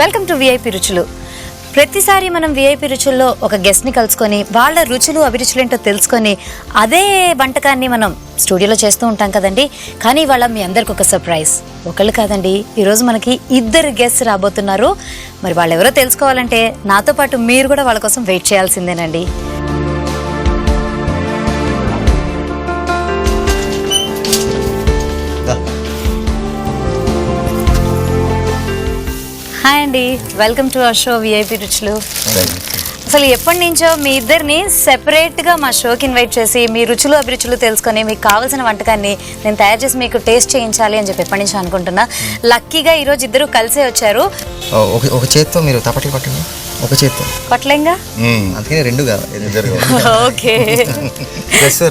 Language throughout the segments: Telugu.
వెల్కమ్ టు విఐపి రుచులు. ప్రతిసారి మనం విఐపి రుచుల్లో ఒక గెస్ట్ని కలుసుకొని వాళ్ళ రుచులు అభిరుచులు ఏంటో తెలుసుకొని అదే వంటకాన్ని మనం స్టూడియోలో చేస్తూ ఉంటాం కదండి. కానీ వాళ్ళ మీ అందరికి ఒక సర్ప్రైజ్. ఒకళ్ళు కాదండి, ఈరోజు మనకి 2 గెస్ట్ రాబోతున్నారు. మరి వాళ్ళు ఎవరో తెలుసుకోవాలంటే నాతో పాటు మీరు కూడా వాళ్ళ కోసం వెయిట్ చేయాల్సిందేనండి. హాయ్ అండి, welcome to our show VIP రుచులు. అసలు ఎప్పటి నుంచో మీ ఇద్దరిని సెపరేట్గా మా షోకి ఇన్వైట్ చేసి మీ రుచులు అభిరుచులు తెలుసుకొని మీకు కావాల్సిన వంటకాన్ని నేను తయారు చేసి మీకు టేస్ట్ చేయించాలి అని చెప్పి ఎప్పటి నుంచో అనుకుంటున్నా. లక్కీగా ఈరోజు ఇద్దరు కలిసే వచ్చారు. ఒక చేత్తో మీరు తపట్లు కొట్టండి. ఒక చేత్తో కొట్టలేంగా, అందుకని 2 కాదు. ఓకే,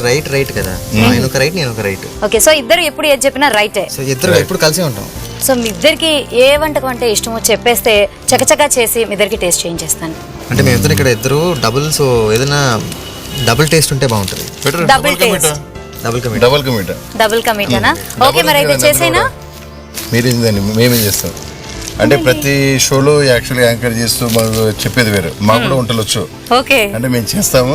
రైట్ కదా, నేను ఒక రైట్ నేను ఒక రైట్. ఓకే, సో ఇద్దరు ఎప్పుడు ఏది చెప్పినా రైటే. సో ఇద్దరు ఎప్పుడు కలిసే ఉంటాం. సో మీ ఇద్దరికి ఏ వంటకం అంటే ఇష్టమో చెప్పేస్తే చకచకా చేసి మీ ఇద్దరికి టేస్ట్ చేయించేస్తాను. అంటే మేము ఇద్దరు ఇక్కడ ఇద్దరు డబుల్, సో ఏదైనా డబుల్ టేస్ట్ ఉంటే బాగుంటుంది. డబుల్ కమీటానా? ఓకే, మరి అయితే చేసేనా? మీరేందండి, మేమేం చేస్తాం అంటే ప్రతి షోలో యాక్చువల్గా యాంకర్ చేస్తూ మాకు చెప్పేది వేరు. మాకు కూడా వంటలు వచ్చు. ఓకే, అంటే మేము చేస్తాము,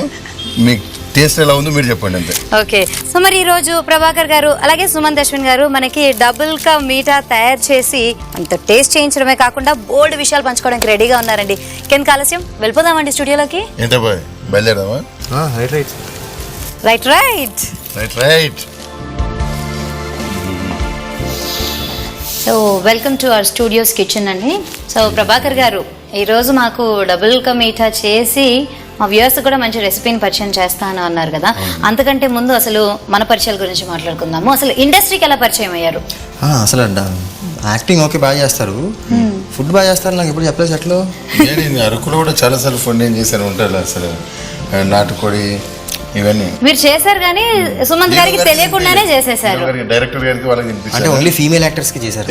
మీకు టేస్ట్ ఎలా ఉందో మీరు చెప్పండి అంతే. ఓకే, సో మరి ఈరోజు ప్రభాకర్ గారు అలాగే సుమంత్ అశ్విన్ గారు మనకి డబుల్ కా మీఠా తయారు చేసి అంత టేస్ట్ చేయించడమే కాకుండా బోల్డ్ విషయాలు పంచుకోవడానికి రెడీగా ఉన్నారండి. కెన్ ఆలస్యం వెళ్ళిపోదామండి స్టూడియోలోకి. ఏంటో బాయ్, బయలుదేరదామా? Right. So welcome to our studios kitchen అండి. సో ప్రభాకర్ గారు ఈరోజు మాకు డబుల్ కా మీఠా చేసి మా వ్యూవర్స్ కూడా మంచి రెసిపీని పరిచయం చేస్తాను అన్నారు కదా. అంతకంటే ముందు అసలు మన పరిచయాల గురించి మాట్లాడుకుందాము. అసలు ఇండస్ట్రీకి ఎలా పరిచయం అయ్యారు? అసలు యాక్టింగ్ ఓకే బాగా చేస్తారు, ఫుడ్ బాగా చేస్తారు. నాకు ఎప్పుడు చెప్పలేదు అట్లు. నేను అరకులో కూడా చాలా సార్లు ఫుడ్ నేను చేశాను వంటలు. అసలు నాటుకోడి ఇవన్నీ మీరు చేశారు, కానీ సుమంత్ గారికి తెలియకుండానే చేసేసారు. డైరెక్టర్ గారికి వాళ్ళకి అంటే ఓన్లీ ఫీమేల్ యాక్టర్స్ కి చేశారు.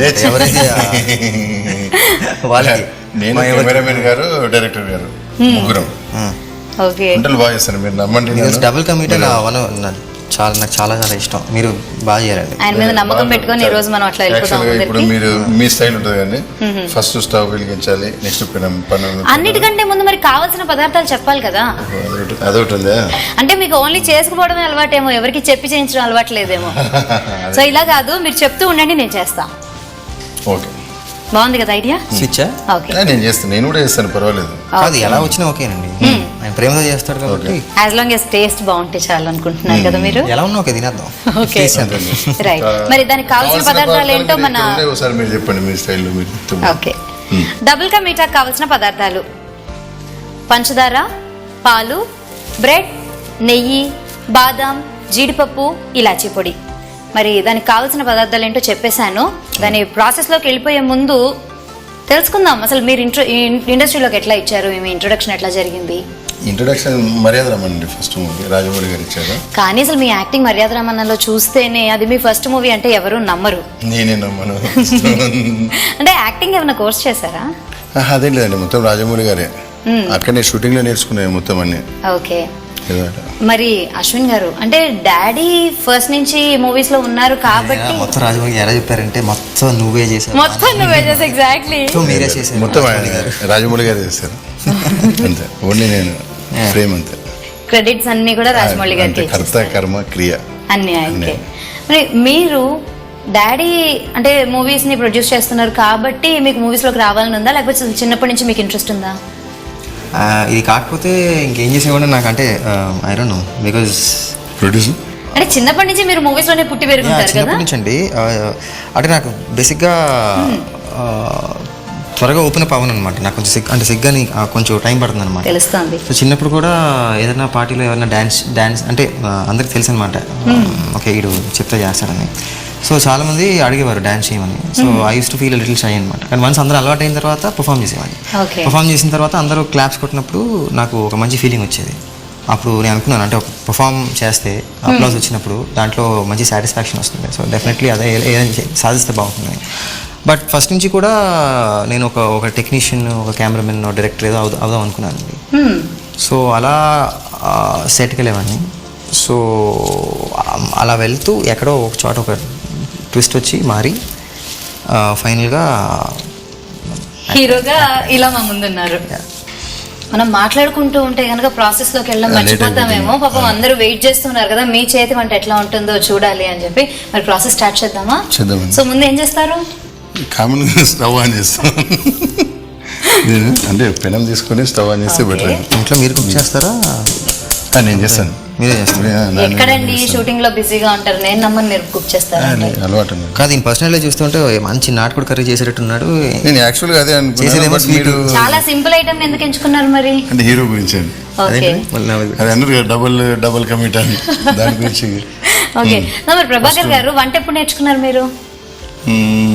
నేను కెమెరామెన్ గారు, డైరెక్టర్ గారు, ముగ్గురం వంటలు బాగా చేస్తారు. మీరు నమ్మండి, డబుల్ కమీటా నాకు చాలా ఇష్టం. మీరు బాగా చేయాలండి. ఆయన మీద నమ్మకం పెట్టుకొని ఈ రోజు మనం అట్లా వెళ్ళిపోతాం. ఇప్పుడు మీరు మీ స్టైల్ ఉంటుంది కానీ ఫస్ట్ స్టవ్ వెలిగించాలి, నెక్స్ట్ అన్నిటికంటే ముందు మరి కావాల్సిన పదార్థాలు చెప్పాలి కదా. అదొకటి ఉందా? అంటే మీకు ఓన్లీ చేసుకుపోవడమే అలవాటేమో, ఎవరికి చెప్పి చేయించడం అలవాట్లేదేమో. సో ఇలా కాదు, మీరు చెప్తూ ఉండండి, నేను చేస్తా. ఓకే, బాగుంది కదా ఐడియా? స్విచ్ నేను చేస్తాను, నేను కూడా చేస్తాను, పర్వాలేదు. అది ఎలా వచ్చినా ఓకేనండి, ఆయన ప్రేమతో చేస్తాడు కాబట్టి. యాజ్ లాంగ్ ఎస్ టేస్ట్ బాగుంటే చాలు అనుకుంటున్నారు కదా మీరు. ఎలా ఉన్నా ఓకే, తినేద్దాం. Okay, right. మరి దానికి కావాల్సిన పదార్థాలు ఏంటో మన ఒకసారి మీరు చెప్పండి, మీ స్టైల్లో మీరు. ఓకే, డబుల్ కా మీఠా కావాల్సిన పదార్థాలు: పంచదార, పాలు, బ్రెడ్, నెయ్యి, బాదాం, జీడిపప్పు, ఇలాచీ పొడి. మరి దానికి కావాల్సిన పదార్థాలు ఏంటో చెప్పేశాను. దాని ప్రాసెస్లోకి వెళ్ళిపోయే ముందు తెలుసుకుందాం, అసలు మీరు ఇండస్ట్రీలోకి ఎట్లా ఇచ్చారు, మీ ఇంట్రొడక్షన్ ఎట్లా జరిగింది? ఇంట్రొడక్షన్ మర్యాద రామన్ ఫస్ట్ మూవీ రాజమౌళి గారు ఇచ్చారు. కానీ అసలు మీ యాక్టింగ్ మర్యాద రామన్నలో చూస్తేనే అది మీ ఫస్ట్ మూవీ అంటే ఎవరు నమ్మరు. నేనే నమ్మను. అంటే యాక్టింగ్ ఏమైనా కోర్స్ చేశారా? అదేం లేదండి, మొత్తం రాజమౌళి గారే. అక్కడనే షూటింగ్ లో నేర్చుకున్నాను మొత్తం అన్ని. ఓకే, మరి అశ్విన్ గారు అంటే డాడీ ఫస్ట్ నుంచి మూవీస్ లో ఉన్నారు కాబట్టి మొత్తం రాజమౌళి ఎలా చెప్పారంటే మొత్తం నువ్వే చేశావు. ఎగ్జాక్ట్లీ మీరే చేశారు, మొత్తం రాజమౌళి గారు చేశారు అంతే. ఓన్లీ నేను ఫ్రేమ్ అంతే. క్రెడిట్స్ అన్ని కూడా రాజమౌళి గారికి, కర్త కర్మ క్రియ అన్ని ఆయనకే. మరి మీరు డాడీ అంటే మూవీస్ ని ప్రొడ్యూస్ చేస్తున్నారు కాబట్టి మీకు మూవీస్ లోకి రావాలని ఉందా, లేకపోతే చిన్నప్పటి నుంచి మీకు ఇంట్రెస్ట్ ఉందా? ఇది కాకపోతే ఇంకేం చేసేవాడు నాకు, అంటే I don't know, because producer అంటే చిన్నప్పటి నుంచి మీరు మూవీస్ లోనే పుట్టి పెరుగుతారు కదా. చిన్నప్పటి నుంచి అండి. అంటే నాకు బేసిక్గా త్వరగా ఓపెన్ అప్ అవ్వను అనమాట. నాకు కొంచెం సిగ్గాని కొంచెం టైం పడుతుంది అనమాట. తెలుస్తుంది. సో చిన్నప్పుడు కూడా ఏదైనా పార్టీలో ఏదైనా డాన్స్ అంటే అందరికి తెలుసు అనమాట, ఓకే వీడు చెప్తే చేస్తాడని. సో చాలా మంది అడిగేవారు డాన్స్ చేయమని. So I use to feel little shy అనమాట. కానీ వన్స్ అందరూ అలవాటు అయిన తర్వాత పర్ఫామ్ చేసేవాడిని. పర్ఫామ్ చేసిన తర్వాత అందరూ క్లాప్స్ కొట్టినప్పుడు నాకు ఒక మంచి ఫీలింగ్ వచ్చేది. అప్పుడు నేను అనుకున్నాను, అంటే ఒక పర్ఫామ్ చేస్తే అప్లాజ్ వచ్చినప్పుడు దాంట్లో మంచి సాటిస్ఫాక్షన్ వస్తుంది. సో డెఫినెట్లీ అదే ఏదైనా సాధిస్తే బాగుంటుంది. బట్ ఫస్ట్ నుంచి కూడా నేను ఒక టెక్నీషియన్, ఒక కెమెరామెన్, డైరెక్టర్ ఏదో అవుదాం అనుకున్నానండి. సో అలా సెట్కి వెళ్ళేవాడిని. సో అలా వెళ్తూ ఎక్కడో ఒక చోట ఒక ట్విస్ట్ వచ్చి మారి ఫైనల్గా హీరోగా ఇలా మా ముందున్నారు. మనం మాట్లాడుకుంటూ ఉంటే కనుక ప్రాసెస్ లోకి వెళ్ళడం మర్చిపోతామేమో. పాపం అందరూ వెయిట్ చేస్తున్నారు కదా, మీ చేతి వంట ఎట్లా ఉంటుందో చూడాలి అని చెప్పి. మరి ప్రాసెస్ స్టార్ట్ చేద్దామా? సో ముందు ఏం చేస్తారు? కామన్ స్టవ్ ఆన్ చేస్తాం. అంటే పెనం తీసుకొని స్టవ్ ఆన్ చేస్తే బెటర్. ఇంట్లో మీరు కుక్ చేస్తారా? నేను చేస్తాను. మీరే చేస్తారు? ఎక్కడండి షూటింగ్ లో బిజీగా ఉంటారు, నేను నమ్మని మీరు కుక్ చేస్తారా? అలవాటు కాదు, ఈయన పర్సనల్ చూస్తుంటే మంచి నాటుకోడి కర్రీ చేసేటట్టున్నాడు. నేను యాక్చువల్గా అదే అనుకున్నాను. చాలా సింపుల్ ఐటమ్ ఎందుకు ఎంచుకున్నారు మరి? అంటే హీరో గురించి అండి. ఓకే, అది అన్నారు డబుల్ కమిట్ అని, దాని గురించి. ఓకే, మరి ప్రభాకర్ గారు వంట ఎప్పుడు నేర్చుకున్నారు మీరు?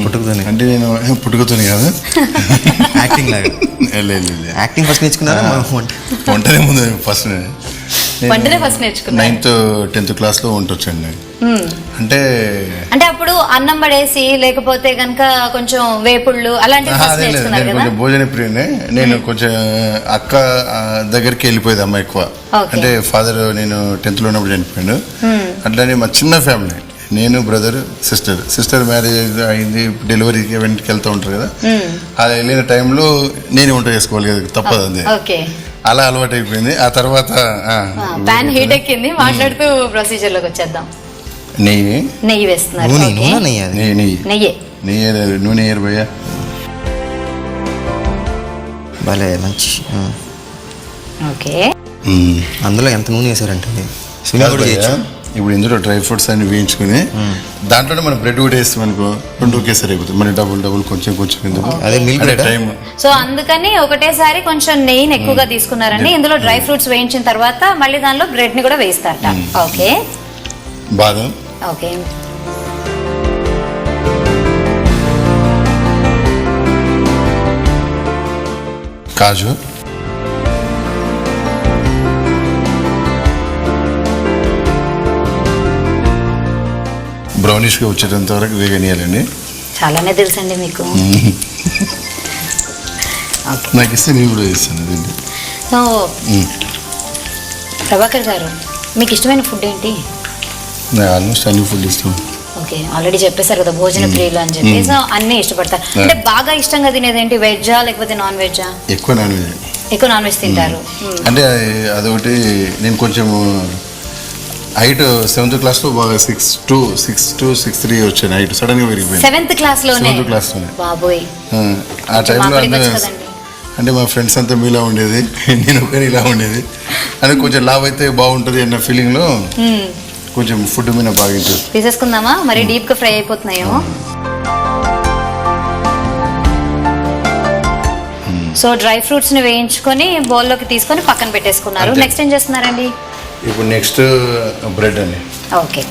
పుట్టుకతోనే. అంటే నేను పుట్టుకతోనే కాదు, యాక్టింగ్ లాగా. యాక్టింగ్ ఫస్ట్ నేర్చుకున్నారా? వంటనే ముందు ఫస్ట్ వంటనే ఫస్ట్ నేర్చుకున్నారు. 9th 10th క్లాస్లో వంటొచ్చండి. అంటే అప్పుడు అన్నం పడేసి లేకపోతే కనుక కొంచెం వేపుళ్ళు అలాంటివి ఫస్ట్ నేర్చుకున్నారు కదా? కొంచెం భోజన ప్రియునే. నేను కొంచెం అక్క దగ్గరికి వెళ్ళిపోయేది అమ్మ ఎక్కువ. అంటే ఫాదర్ నేను 10th లో ఉన్నప్పుడు చనిపోయాడు. అట్లానే మా చిన్న ఫ్యామిలీ, నేను బ్రదర్ సిస్టర్ మ్యారేజ్ అయింది, డెలివరీకి వెంటకి వెళ్తూ ఉంటారు కదా, అలా వెళ్ళిన టైంలో నేనే వంట చేసుకోవాలి కదా, తప్పదు. అంతే, అలా అలవాటు అయిపోయింది. ఆ తర్వాత ప్యాన్ హీట్ ఎక్కింది, మాట్లాడుతూ ప్రొసీజర్ లోకి వచ్చేద్దాం. నెయ్యి వేస్తున్నారు. నూనె ఏరు భయ్యా, భలే మంచి. ఓకే, అందులో ఎంత నూనె వేసారంటే ఇప్పుడు ఇందులో డ్రై ఫ్రూట్స్ అన్ని వేయించుకుని దాంట్లోనే మనం బ్రెడ్ కూడా వేస్తాం అనుకో, 2 ఒకేసారి అయిపోతుంది. మరి డబుల్ కొంచెం టైం. సో అందుకని ఒకటేసారి కొంచెం నెయ్యిని ఎక్కువగా తీసుకున్నారండి. ఇందులో డ్రై ఫ్రూట్స్ వేయించిన తర్వాత మళ్ళీ దానిలో బ్రెడ్ ని కూడా వేస్తారట. ఓకే, బాదం, ఓకే, కాజు, బ్రౌనిష్గా వచ్చేటంత వరకు వేగనీయాలండి. చాలానే తెలుసండి మీకు. నాకు ఇస్తే నేను కూడా ఇస్తాను. సో ప్రభాకర్ గారు, మీకు ఇష్టమైన ఫుడ్ ఏంటి? నాకు ఆల్మోస్ట్ అన్ని ఫుడ్ ఇష్టం. ఓకే, ఆల్రెడీ చెప్పేశారు కదా భోజన ప్రియులు అని చెప్పి. సో అన్ని ఇష్టపడతారు. అంటే బాగా ఇష్టంగా తినేది ఏంటి? వెజ్జా లేకపోతే నాన్ వెజ్జా? ఎక్కువ నాన్ వెజ్. ఎక్కువ నాన్ వెజ్ తింటారు. అంటే అదొకటి, నేను కొంచెం హైట్ 7th క్లాస్లో బాగా 6'2", 6'3" వచ్చాను హైట్. సడన్ గా పెరిగిపోయింది 7th క్లాస్లోనే. బాబోయ్, ఆ టైంలో అంటే మా ఫ్రెండ్స్ అంతా మీలా ఉండేది, నేను ఒకరి ఇలా ఉండేది. అంటే కొంచెం లావ్ అయితే బాగుంటుంది అన్న ఫీలింగ్లో కొంచెం ఫుడ్ మీద బాగా ఇంట్రెస్ట్. తీసేసుకుందామా? మరి డీప్ గా ఫ్రై అయిపోతున్నాయేమో. సో డ్రై ఫ్రూట్స్ ని వేయించుకొని బౌల్లోకి తీసుకొని పక్కన పెట్టేసుకున్నారు. నెక్స్ట్ ఏం చేస్తున్నారండి? ఇప్పుడు నెక్స్ట్ బ్రెడ్ అండి. ఓకే,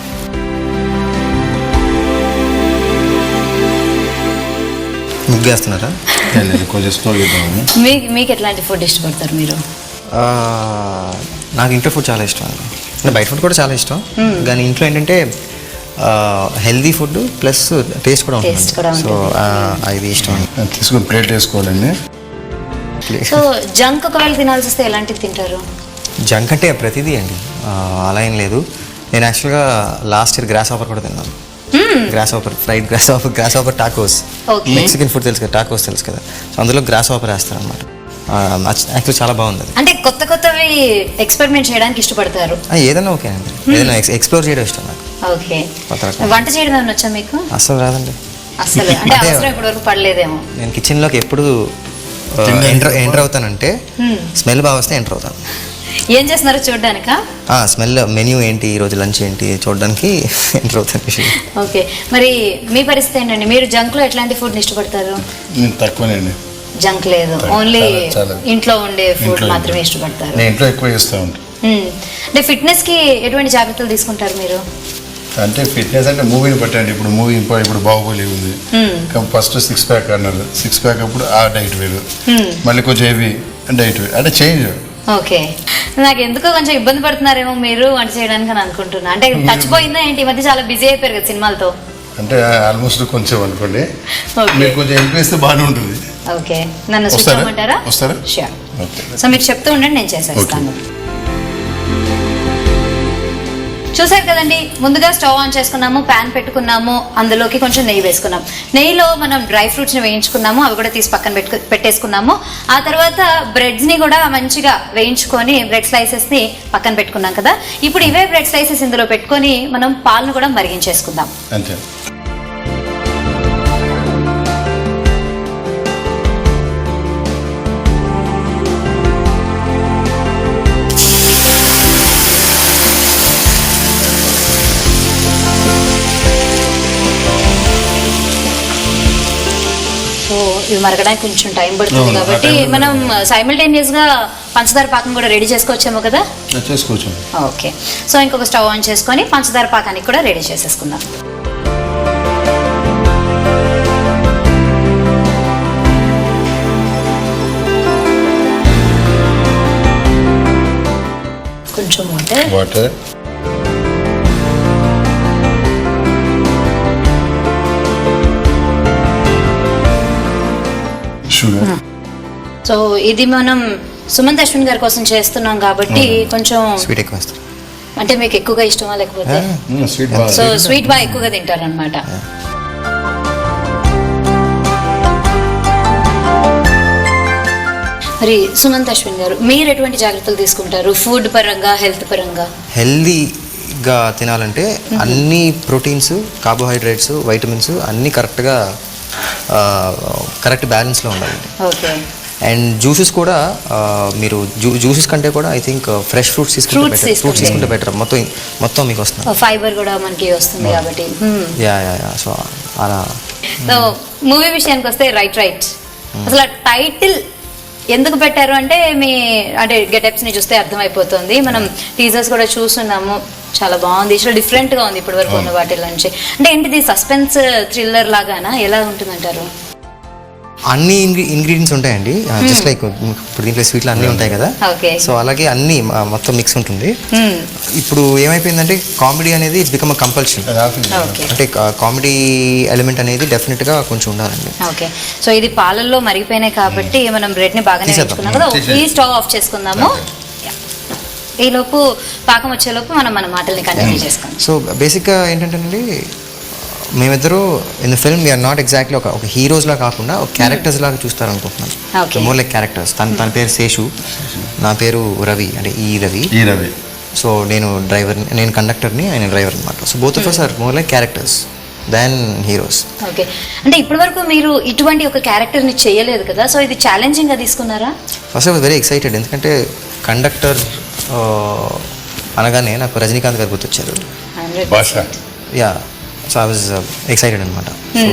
ముగ్గేస్తున్నారా? కొంచెం స్లో చేద్దాము. మీకు ఎట్లాంటి ఫుడ్ ఇష్టపడతారు మీరు? నాకు ఇంట్లో ఫుడ్ చాలా ఇష్టం. అంటే బయట ఫుడ్ కూడా చాలా ఇష్టం, కానీ ఇంట్లో ఏంటంటే హెల్దీ ఫుడ్ ప్లస్ టేస్ట్ కూడా ఉంటుంది. సో అది ఇష్టం. తీసుకుని ప్లేట్ వేసుకోవాలండి. సో జంక్ ఒకవేళ తినాల్సి వస్తే ఎలాంటివి తింటారు? జంక్ అంటే ప్రతిదీ అండి, అలా ఏం లేదు. నేను యాక్చువల్గా లాస్ట్ ఇయర్ గ్రాస్ ఆఫర్ కూడా తిన్నాను. Grasshopper, fried grasshopper tacos. Mexican food తెలుసు కదా, టాకోస్ తెలుసు కదా. సో అందులో గ్రాస్ ఆఫర్ వేస్తారు అనమాట. యాక్చువల్లీ చాలా బాగుంది. అంటే కొత్తవి ఎక్స్పెరిమెంట్ చేయడానికి ఇష్టపడతారు? ఏదైనా ఓకే అండి, ఏదైనా ఎక్స్ప్లోర్ చేయడం ఇష్టం నాకు. ఓకే, వంట చేయడం ఏమైనా వచ్చా మీకు? అసలు రాదండి. అసలు అంటే అవసరం ఇప్పటివరకు పడలేదేమో. నేను కిచెన్లోకి ఎప్పుడు ఎంటర్ అవుతానంటే స్మెల్ బాగా వస్తే ఎంటర్ అవుతాను. ఏం చేస్తున్నారో చూడడానికా? స్మెల్, మెన్యూ ఏంటి, ఈరోజు లంచ్ ఏంటి చూడడానికి ఎంటర్ అవుతాను. ఓకే, మరి మీ పరిస్థితి ఏంటండి? మీరు జంక్ లో ఎట్లాంటి ఫుడ్ ఇష్టపడతారు? తక్కువనండి, జంక్ లేదు, ఓన్లీ ఇంట్లో ఉండే ఫుడ్ మాత్రమే ఇష్టపడతారు. నేను ఇంట్లో ఎక్కువ చేస్తూ ఉంటాను. అంటే ఫిట్నెస్ కి ఎటువంటి జాగ్రత్తలు తీసుకుంటారు మీరు? అంటే ఫిట్నెస్ అంటే మూవీని బట్టండి. ఇప్పుడు మూవీ ఇప్పుడు బాహుబలి ఉంది, ఫస్ట్ 6 ప్యాక్ అన్నారు. 6 ప్యాక్ అప్పుడు ఆ డైట్ వేరు, మళ్ళీ కొంచెం హెవీ డైట్ వేరు, అంటే చేంజ్. ఓకే, నాకు ఎందుకో కొంచెం ఇబ్బంది పడుతున్నారేమో మీరు వంట చేయడానికి అని అనుకుంటున్నా. అంటే చచ్చిపోయిందా ఏంటి? ఈ మధ్య చాలా బిజీ అయిపోయారు కదా సినిమాలతో. అంటే ఆల్మోస్ట్ కొంచెం అనుకోండి, మీరు కొంచెం హెల్ప్ చేస్తే బాగానే ఉంటుంది. ఓకే, నన్ను చూసుకోమంటారా? వస్తారా? షూర్. సో మీరు చెప్తూ ఉండండి, నేను చేసేస్తాను. చూసారు కదండి, ముందుగా స్టవ్ ఆన్ చేసుకున్నాము, ప్యాన్ పెట్టుకున్నాము, అందులోకి కొంచెం నెయ్యి వేసుకున్నాం. నెయ్యిలో మనం డ్రై ఫ్రూట్స్ని వేయించుకున్నాము, అవి కూడా తీసి పక్కన పెట్టేసుకున్నాము. ఆ తర్వాత బ్రెడ్స్ని కూడా మంచిగా వేయించుకొని బ్రెడ్ స్లైసెస్ని పక్కన పెట్టుకున్నాం కదా. ఇప్పుడు ఇవే బ్రెడ్ స్లైసెస్ ఇందులో పెట్టుకొని మనం పాలను కూడా మరిగించేసుకుందాం. అంతే. సో ఇవి మరగడానికి కొంచెం టైం పడుతుంది కాబట్టి మనం సైమల్టేనియస్ గా పంచదార పాకం కూడా రెడీ చేసుకోవచ్చేమో కదా. చేసుకోవచ్చు. ఓకే, సో ఇంకొక స్టవ్ ఆన్ చేసుకొని పంచదార పాకానికి కూడా రెడీ చేసేసుకుందాం. కొంచెం వాటర్, షుగర్. సో ఇది మనం సుమంత్ అశ్విన్ గారి కోసం చేస్తున్నాం కాబట్టి కొంచెం స్వీట్ ఎక్కువ వేస్తారు. అంటే మీకు ఎక్కువగా ఇష్టమా లేకపోతే? సో స్వీట్ బాగా ఎక్కువగా తింటారనమాట. మరి సుమంత్ అశ్విన్ గారు, మీరు ఎటువంటి జాగ్రత్తలు తీసుకుంటారు ఫుడ్ పరంగా, హెల్త్ పరంగా? హెల్దీగా తినాలంటే అన్ని ప్రోటీన్స్, కార్బోహైడ్రేట్స్, వైటమిన్స్ అన్నీ కరెక్ట్ బ్యాలెన్స్లో ఉండాలండి. ఓకే. అండ్ జ్యూసెస్ కూడా మీరు జ్యూసెస్ కంటే కూడా ఐ థింక్ ఫ్రెష్ ఫ్రూట్స్ తీసుకుంటే బెటర్. మొత్తం మీకు వస్తుంది, ఫైబర్ కూడా మనకి వస్తుంది కాబట్టి. యా సో అలా. సో మూవీ విషయానికి వస్తే రైట్ అసలు టైటిల్ ఎందుకు పెట్టారు అంటే అంటే గెటప్స్ ని చూస్తే అర్థమైపోతుంది. మనం టీజర్స్ కూడా చూస్తున్నాము, చాలా బాగుంది, చాలా డిఫరెంట్ గా ఉంది ఇప్పటి వరకు ఉన్న వాటి నుంచి. అంటే ఏంటిది, సస్పెన్స్ థ్రిల్లర్ లాగానా, ఎలా ఉంటుందంటారు? అన్ని ఇంగ్రీడియంట్స్ ఉంటాయండి, జస్ట్ లైక్ ఇప్పుడు దీంట్లో స్వీట్లు అన్నీ ఉంటాయి కదా. సో అలాగే అన్ని మొత్తం మిక్స్ ఉంటుంది. ఇప్పుడు ఏమైపోయిందంటే కామెడీ అనేది ఇట్స్ బికమ్ అ కంపల్షన్. అంటే కామెడీ ఎలిమెంట్ అనేది డెఫినెట్ గా కొంచెం ఉండాలండి. ఓకే, సో ఇది పాలల్లో మరిగిపోయినాయి కాబట్టి మనం బ్రెడ్ ని బాగానే వేయించుకున్నాం కదా. ఈ స్టవ్ ఆఫ్ చేసుకుందాము. ఈ లోపు పాకం వచ్చేలోపు మనం మన మాటల్ని కంటిన్యూ చేసుకుందాం. సో బేసిక్గా ఏంటంటేనండి, మేమిద్దరూ in the film we are not exactly ఒక హీరోస్ లా కాకుండా ఒక క్యారెక్టర్స్ లాగా చూస్తారు అనుకుంటున్నాను. More like characters. తన పేరు శేషు, నా పేరు రవి, అంటే ఈ రవి. సో నేను డ్రైవర్, నేను కండక్టర్ని, ఆయన డ్రైవర్ అనమాట. So both of us are more like characters than heroes. Okay, అంటే ఇప్పటి వరకు మీరు ఇటువంటి ఒక క్యారెక్టర్ని చేయలేదు కదా, సో ఇది ఛాలెంజింగ్గా తీసుకున్నారా? First I was very excited, ఎందుకంటే కండక్టర్ అనగానే నాకు రజనీకాంత్ గారు గుర్తొచ్చారు. Yeah, so I was excited అనమాట. సో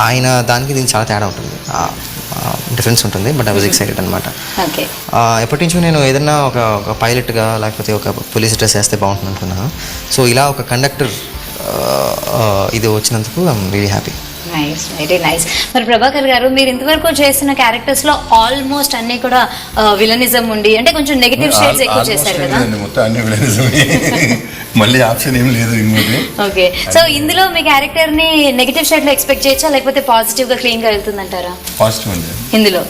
ఆయన దానికి దీనికి చాలా తేడా ఉంటుంది, డిఫరెన్స్ ఉంటుంది. బట్ ఐ వాజ్ ఎక్సైటెడ్ అనమాట. ఎప్పటి నుంచో నేను ఏదన్నా ఒక పైలట్గా లేకపోతే ఒక పోలీస్ డ్రెస్ వేస్తే బాగుంటుంది అనుకున్నాను. సో ఇలా ఒక కండక్టర్ ఇది వచ్చినందుకు I'm really happy. Nice, very nice. మరి ప్రభాకర్ గారు, మీరు ఇంతవరకు చేసిన క్యారెక్టర్స్ లో ఆల్మోస్ట్ అన్ని కూడా విలనిజం ఉండి, అంటే కొంచెం నెగటివ్ షేడ్స్ ఎక్కువ చేశారు కదా. మళ్ళీ ఆప్షన్ ఏం లేదు. ఓకే, సో ఇందులో మీ క్యారెక్టర్ ని నెగటివ్ షేడ్ లో ఎక్స్పెక్ట్ చేయొచ్చా, లేకపోతే పాజిటివ్ గా క్లీన్ గా వెళ్తుందంటారా? పాజిటివ్ అండి ఇందులో.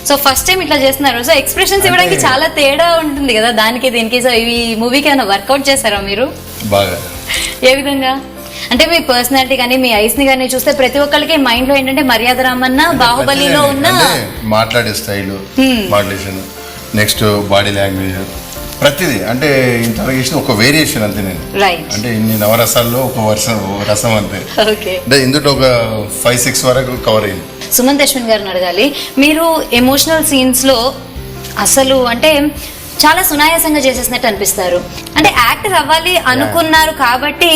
సో ఫస్ట్ టైం ఇట్లా చేస్తున్నారు, సో ఎక్స్ప్రెషన్స్ ఇవ్వడానికి చాలా తేడా ఉంటుంది కదా దానికి దీనికి. సో ఈ మూవీకి ఏమైనా వర్కౌట్ చేశారా మీరు? బాగా. ఏ విధంగా అంటే మీ పర్సనాలిటీ కానీ మీ ఐస్ ని కానీ చూస్తే ప్రతి ఒక్కరికి మైండ్ లో ఏంటంటే మర్యాద రామన్న, బాహుబలిలో ఉన్న మాట్లాడే style, modulation, next body language, ప్రతిదీ అంటే ఇంటరాక్షన్ ఒక వేరియేషన్ అంతే. నేను అంటే ఇన్ని నవరసాల్లో ఒక రసం అంతే. అంటే ఇందులో ఒక 5-6 వరకు కవర్ అయింది. సుమంత్ అశ్విన్ గారిని అడగాలి, మీరు ఎమోషనల్ సీన్స్ లో అసలు అంటే చాలా సునాయాసంగా చేసేసినట్టు అనిపిస్తారు. అంటే యాక్టర్ అవ్వాలి అనుకున్నారు కాబట్టి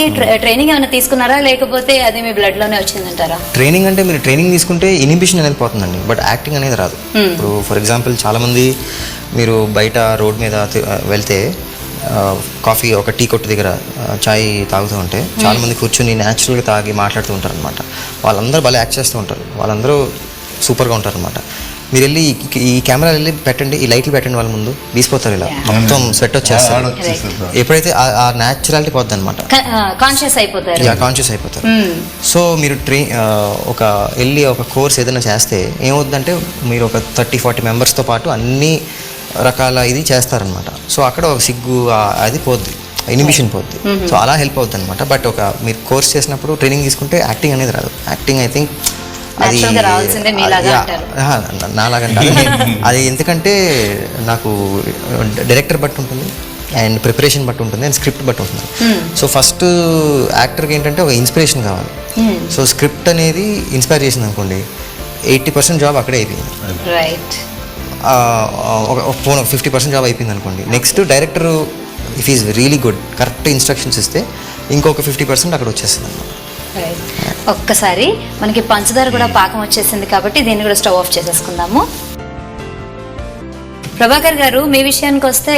ట్రైనింగ్ ఏమైనా తీసుకున్నారా, లేకపోతే అది మీ బ్లడ్ లోనే వచ్చిందంటారా? ట్రైనింగ్ అంటే మీరు ట్రైనింగ్ తీసుకుంటే ఇనిబిషన్ అనేది పోతుందండి, బట్ యాక్టింగ్ అనేది రాదు. ఇప్పుడు ఫర్ ఎగ్జాంపుల్ చాలామంది మీరు బయట రోడ్ మీద వెళ్తే కాఫీ, ఒక టీ కొట్టు దగ్గర చాయ్ తాగుతూ ఉంటే చాలామంది కూర్చొని న్యాచురల్గా తాగి మాట్లాడుతూ ఉంటారు అనమాట. వాళ్ళందరూ భలే యాక్ట్ చేస్తూ ఉంటారు, వాళ్ళందరూ సూపర్గా ఉంటారు అనమాట. మీరు వెళ్ళి ఈ కెమెరా వెళ్ళి పెట్టండి, ఈ లైట్లు పెట్టండి, వాళ్ళ ముందు తీసిపోతారు, ఇలా మొత్తం స్వెట్ వచ్చేస్తారు. ఎప్పుడైతే ఆ న్యాచురాలిటీ పోద్ది అనమాట, కాన్షియస్ అయిపోతారు. సో మీరు ఒక వెళ్ళి ఒక కోర్స్ ఏదైనా చేస్తే ఏమవుతుందంటే మీరు ఒక 30-40 మెంబర్స్తో పాటు అన్ని రకాల ఇది చేస్తారనమాట. సో అక్కడ ఒక సిగ్గు అది పోద్ది. ఇనిబిషన్ పోద్ది. సో అలా హెల్ప్ అవుతుంది అనమాట. బట్ మీరు కోర్స్ చేసినప్పుడు ట్రైనింగ్ తీసుకుంటే యాక్టింగ్ అనేది రాదు. యాక్టింగ్ ఐ థింక్ అది నాలాగా అది ఎందుకంటే నాకు డైరెక్టర్ బట్టి ఉంటుంది అండ్ ప్రిపరేషన్ బట్టి ఉంటుంది అండ్ స్క్రిప్ట్ బట్టి ఉంటుంది. సో ఫస్ట్ యాక్టర్కి ఏంటంటే ఒక ఇన్స్పిరేషన్ కావాలి. సో స్క్రిప్ట్ అనేది ఇన్స్పైర్ చేసింది అనుకోండి 80% జాబ్ అక్కడే అయిపోయింది. ఒక 50% జాబ్ అయిపోయింది అనుకోండి. Next director if is really good correct instructions ఇస్తే ఇంకొక 50% అక్కడ వచ్చేస్తుంది అన్నమాట. ఒక్కసారి మనకి పంచదార కూడా పాకం వచ్చేసింది కాబట్టి దీన్ని కూడా స్టవ్ ఆఫ్ చేసేసుకుందాము. ప్రభాకర్ గారు, మీ విషయానికి వస్తే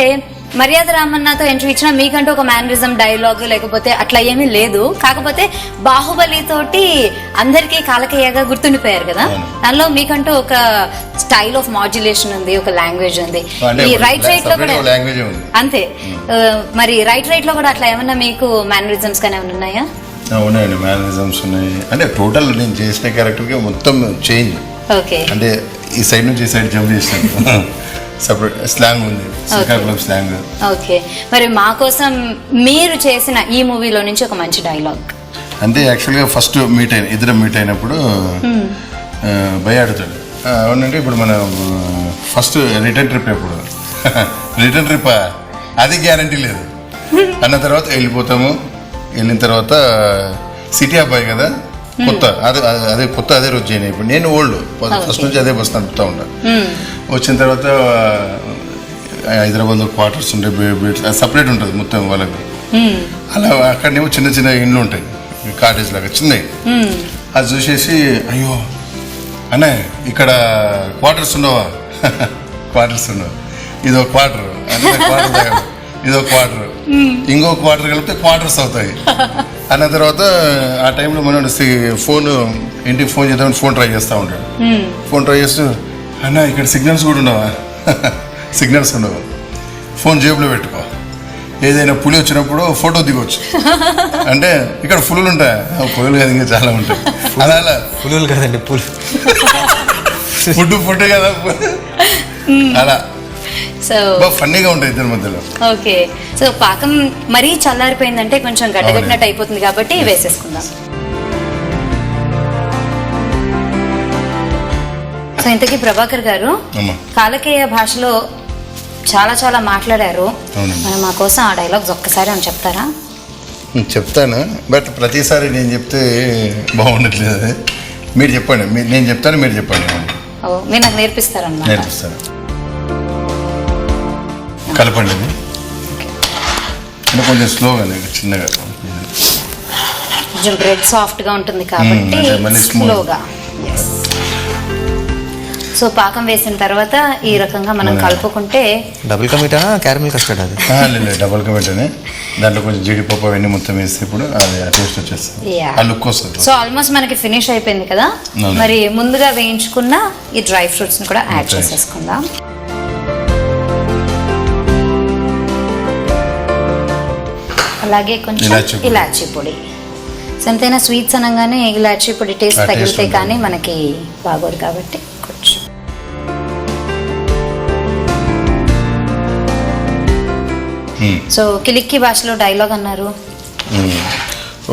మర్యాద రామన్నతో ఎంట్రీ ఇచ్చినా మీకంటూ ఒక మేనరిజం డైలాగ్ లేకపోతే అట్లా ఏమీ లేదు. కాకపోతే బాహుబలి తోటి అందరికీ కాలకయ్యగా గుర్తుండిపోయారు కదా. దానిలో మీకంటూ ఒక స్టైల్ ఆఫ్ మాడ్యులేషన్ ఉంది, ఒక లాంగ్వేజ్ ఉంది. ఈ రైట్ లో కూడా అంతే. మరి రైట్ లో కూడా అట్లా ఏమన్నా మీకు మేనరిజమ్స్ కానీ ఏమైనా ఉన్నాయా? ఉన్నాయండి, మేనరిజమ్స్ ఉన్నాయి. అంటే టోటల్ నేను చేసిన క్యారెక్టర్కి మొత్తం చేంజ్. ఓకే. అంటే ఈ సైడ్ నుంచి ఈ సైడ్ జంప్ చేస్తాను. సపరేట్ స్లాంగ్ ఉంది, శ్రీకాకుళం స్లాంగ్. ఓకే. మరి మా కోసం మీరు చేసిన ఈ మూవీలో నుంచి ఒక మంచి డైలాగ్. అంటే యాక్చువల్గా ఫస్ట్ ఇద్దరం మీట్ అయినప్పుడు భయ ఆడుతాడు. అవునంటే ఇప్పుడు మన ఫస్ట్ రిటర్న్ ట్రిప్ ఎప్పుడు రిటర్న్ ట్రిప్ అది గ్యారంటీ లేదు అన్న తర్వాత వెళ్ళిపోతాము. వెళ్ళిన తర్వాత సిటీ అబ్బాయి కదా, కొత్త అదే రోజు చేయను. ఇప్పుడు నేను ఓల్డ్ ఫస్ట్ నుంచి అదే బస్ నడుపుతూ ఉంటాను. వచ్చిన తర్వాత హైదరాబాద్లో క్వార్టర్స్ ఉండే సపరేట్ ఉంటుంది మొత్తం వాళ్ళకి. అలా అక్కడనేమో చిన్న చిన్న ఇండ్లు ఉంటాయి, కాటేజ్ లాగా చిన్నవి. అది చూసేసి అయ్యో అనే ఇక్కడ క్వార్టర్స్ ఉండవా? క్వార్టర్స్ ఉండవు, ఇదో క్వార్టర్ ఇదో క్వార్టర్, ఇంకో క్వార్టర్ కలిపితే క్వార్టర్స్ అవుతాయి అన్న తర్వాత ఆ టైంలో మనం ఇంటికి ఫోన్ చేద్దామని ఫోన్ ట్రై చేస్తూ ఉంటాడు. ఫోన్ ట్రై చేస్తూ అన్న ఇక్కడ సిగ్నల్స్ కూడా ఉండవా? సిగ్నల్స్ ఉండవు, ఫోన్ జేబులో పెట్టుకో, ఏదైనా పులి వచ్చినప్పుడు ఫోటో దిగొచ్చు. అంటే ఇక్కడ పులులు ఉంటాయి, పులులు కాదు ఇంకా చాలా ఉంటాయి. అలా అలా పులులు కాదండి, ఫుడ్ కదా అలా. సో ఫన్నీగా ఉంటాయి ఇద్దరి మధ్యలో. ఓకే. సో పాకం మరీ చల్లారిపోయిందంటే కొంచెం గడ్డగట్టినట్టు అయిపోతుంది కాబట్టి వేసేసుకుందాం. సో ఇంతకీ ప్రభాకర్ గారు కాలకేయ భాషలో చాలా చాలా మాట్లాడారు. మరి మా కోసం ఆ డైలాగ్స్ ఒక్కసారి అని చెప్తారా? చెప్తాను, బట్ ప్రతిసారి నేను చెప్తే బాగుండట్లేదు. మీరు చెప్పండి, నేను చెప్తాను, మీరు చెప్పండి. మీరు నాకు నేర్పిస్తారన్నమాట. నేర్పిస్తాను. కలపండి, అంటే కొంచెం స్లోగా చిన్నగా, కొంచెం బ్రెడ్ సాఫ్ట్గా ఉంటుంది కాబట్టి స్లోగా. సో పాకం వేసిన తర్వాత ఈ రకంగా మనం కలుపుకుంటే double ka meetha caramel custard అది లేదు, డబుల్ కా మీఠానే. దాంట్లో కొంచెం జీడిపప్పు అవన్నీ మొత్తం వేస్తే ఇప్పుడు అది టేస్ట్ వచ్చేస్తుంది, ఆ లుక్ వస్తుంది. సో ఆల్మోస్ట్ మనకి ఫినిష్ అయిపోయింది కదా. మరి ముందుగా వేయించుకున్న ఈ డ్రై ఫ్రూట్స్ ని కూడా యాడ్ చేసేసుకుందాం. అలాగే కొంచెం ఇలాచీ పొడి. ఎంతైనా స్వీట్స్ అనగానే ఇలాచీ పొడి టేస్ట్ తగిలితే కానీ మనకి బాగోదు కాబట్టి కొంచెం. సో కిలిక్కి భాషలో డైలాగ్ అన్నారు.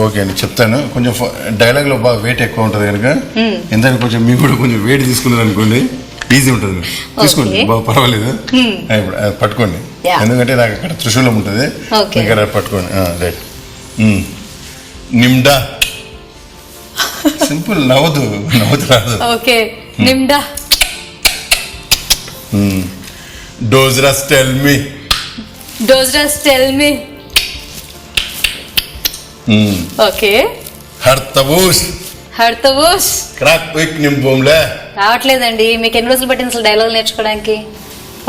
ఓకే అండి, చెప్తాను. కొంచెం డైలాగ్లో బాగా వెయిట్ ఎక్కువ ఉంటుంది కనుక ఎందుకంటే కొంచెం మీకు కూడా కొంచెం వెయిట్ తీసుకున్నారు అనుకోండి, ఈజీ ఉంటుంది. తీసుకోండి, బాగా పర్వాలేదు. ఇప్పుడు పట్టుకోండి, ఎందుకంటే నాకు అక్కడ త్రిశూలం ఉంటుంది, ఇక్కడ పట్టుకోండి. రైట్. నిమ్డా. సింపుల్, నవ్వదు రాదు. ఓకే, నిమ్డా. డోజ్రస్ టెల్ మీ. డోజ్రస్ టెల్ మీ. ఓకే. హర్తబూస్. హర్తబూస్. క్రాక్ క్విక్ నింబోమ్లే. రావట్లేదండి. మీకు ఎన్ని రోజులు పట్టింది అసలు డైలాగ్ నేర్చుకోవడానికి?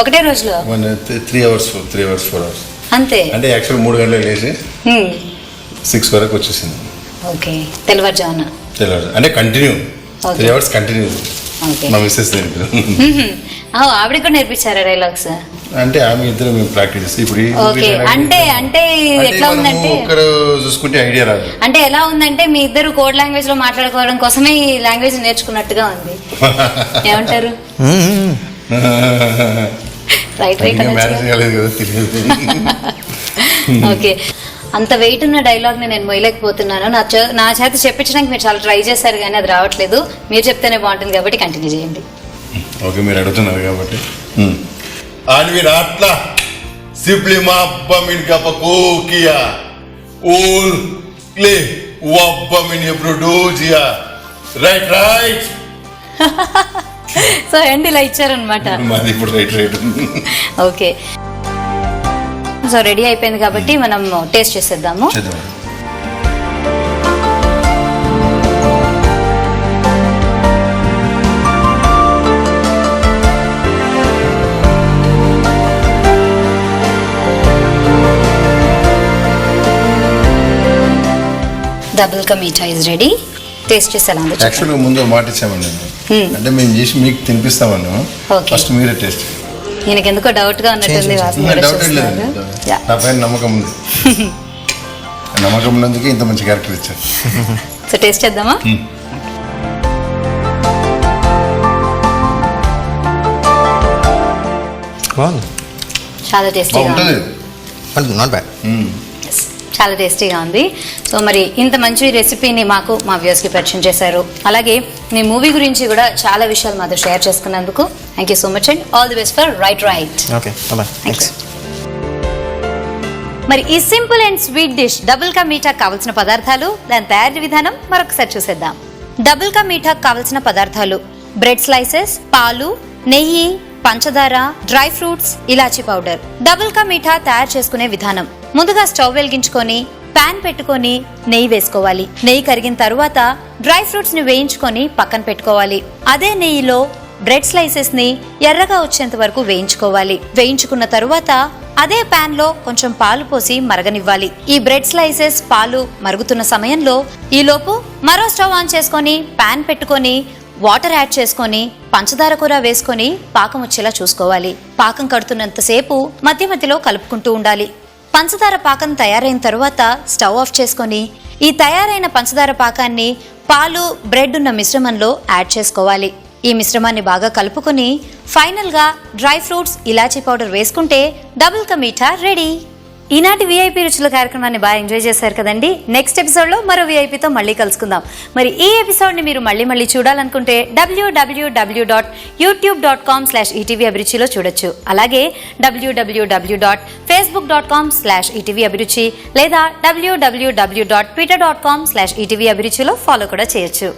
ఒకటే రోజులో 3 hours 4 hours అంతే. అంటే యాక్చువల్ 3 గంటలకు లేచి 6 వరకు వచ్చేసింది. ఓకే, తెల్లవారుజామున అంటే కంటిన్యూ 3 hours కంటిన్యూ. మా మిస్సెస్ ఆవిడకి కూడా నేర్పించారా డైలాగ్స్? అంటే ఆమె ఇద్దరు మేము ప్రాక్టీస్ చేస్తాం. ఇప్పుడు అంటే ఎట్లా ఉందంటే ఒక్కరు చూసుకుంటే ఐడియా రాదు. అంటే ఎలా ఉందంటే మీ ఇద్దరు కోడ్ లాంగ్వేజ్ లో మాట్లాడుకోవడం కోసమే ఈ లాంగ్వేజ్ నేర్చుకున్నట్టుగా ఉంది. ఏమంటారు? మ్యారేజ్ కాలేదు కదా, తెలియదు. ఓకే, అంత వెయిట్ ఉన్న డైలాగ్ ని నేను మొయ్యలేకపోతున్నాను. నా చేత చెప్పించడానికి మీరు చాలా ట్రై చేశారు కానీ అది రావట్లేదు. మీరు చెప్తేనే బాగుంటుంది కాబట్టి కంటిన్యూ చేయండి. ఓకే, మీరు అడుగుతున్నారు కాబట్టి. ఆన్వి రాట్లా సిప్లి మా అబ్బా మిన్ కపకోకియా ఓల్ క్లే వబ్బా మిన్ ప్రొడ్యూసియా రైట్. సో ఎండ్ ఇలా ఇచ్చారనమాట. మాది ఇప్పుడు రైట్. ఓకే, సో రెడీ అయిపోయింది కాబట్టి మనం టేస్ట్ చేసేద్దాము. Double ka meetha is ready. Taste చేసి ఎలా ఉందో చెప్పండి. యాక్చువల్గా ముందు మాట ఇచ్చామండి, అంటే మేము చేసి మీకు తినిపిస్తామన్నాము. Okay. ఫస్ట్ మీరే టేస్ట్. ఈయనకి ఎందుకో డౌట్ గా ఉన్నట్టుంది. వాసన కూడా డౌట్ లేదు, చూస్తున్నారు. Yeah. నా పైన నమ్మకం ఉంది. నమ్మకం ఉన్నందుకే ఇంత మంచి క్యారెక్టర్ ఇచ్చారు. సో టేస్ట్ చేద్దామా? చాలా టేస్టీగా బాగుంటుంది. ఉంది. Not bad. చాలా టేస్టీగా ఉంది. సో మరి ఇంత మంచి రెసిపీని మాకు మా వ్యూస్కి పరిచయం చేశారు. అలాగే మీ మూవీ గురించి కూడా చాలా విషయాలు మాతో షేర్ చేసుకున్నందుకు thank you so much and all the best for right. Okay, thanks. మరి ఈ simple and sweet dish double ka meetha కావాల్సిన పదార్థాలు, దాని తయారీ విధానం మరొకసారి చూసేద్దాం. డబుల్ కా మీఠా కావాల్సిన పదార్థాలు: బ్రెడ్ స్లైసెస్, పాలు, నెయ్యి, పంచదార, డ్రై ఫ్రూట్స్, ఇలాచీ పౌడర్. డబుల్ కా మీఠా తయారు చేసుకునే విధానం: ముందుగా స్టవ్ వెలిగించుకొని పాన్ పెట్టుకొని నెయ్యి వేసుకోవాలి. నెయ్యి కరిగిన తరువాత డ్రై ఫ్రూట్స్ ని వేయించుకొని పక్కన పెట్టుకోవాలి. అదే నెయ్యిలో బ్రెడ్ స్లైసెస్ ని ఎర్రగా వచ్చేంత వరకు వేయించుకోవాలి. వేయించుకున్న తరువాత అదే పాన్ లో కొంచెం పాలు పోసి మరగనివ్వాలి. ఈ బ్రెడ్ స్లైసెస్, పాలు మరుగుతున్న సమయంలో ఈలోపు మరో స్టవ్ ఆన్ చేసుకొని పాన్ పెట్టుకొని వాటర్ యాడ్ చేసుకొని పంచదార కూర వేసుకొని పాకం వచ్చేలా చూసుకోవాలి. పాకం కడుతున్నంతసేపు మధ్య మధ్యలో కలుపుకుంటూ ఉండాలి. పంచదార పాకం తయారైన తరువాత స్టవ్ ఆఫ్ చేసుకొని ఈ తయారైన పంచదార పాకాన్ని పాలు, బ్రెడ్ ఉన్న మిశ్రమంలో యాడ్ చేసుకోవాలి. ఈ మిశ్రమాన్ని బాగా కలుపుకొని ఫైనల్ గా డ్రై ఫ్రూట్స్, ఇలాచీ పౌడర్ వేసుకుంటే డబుల్ కా మీఠా రెడీ. ఈనాటి విఐపి రుచుల కార్యక్రమాన్ని బాగా ఎంజాయ్ చేశారు కదండి. నెక్స్ట్ ఎపిసోడ్ లో మరో విఐపితో మళ్ళీ కలుసుకుందాం. మరి ఈ ఎపిసోడ్ ని మీరు మళ్ళీ చూడాలనుకుంటే www.youtube.com/ETV అభిరుచిలో చూడొచ్చు. అలాగే www.facebook.com/ETV అభిరుచి లేదా www.twitter.com/ETV అభిరుచిలో ఫాలో కూడా చేయొచ్చు.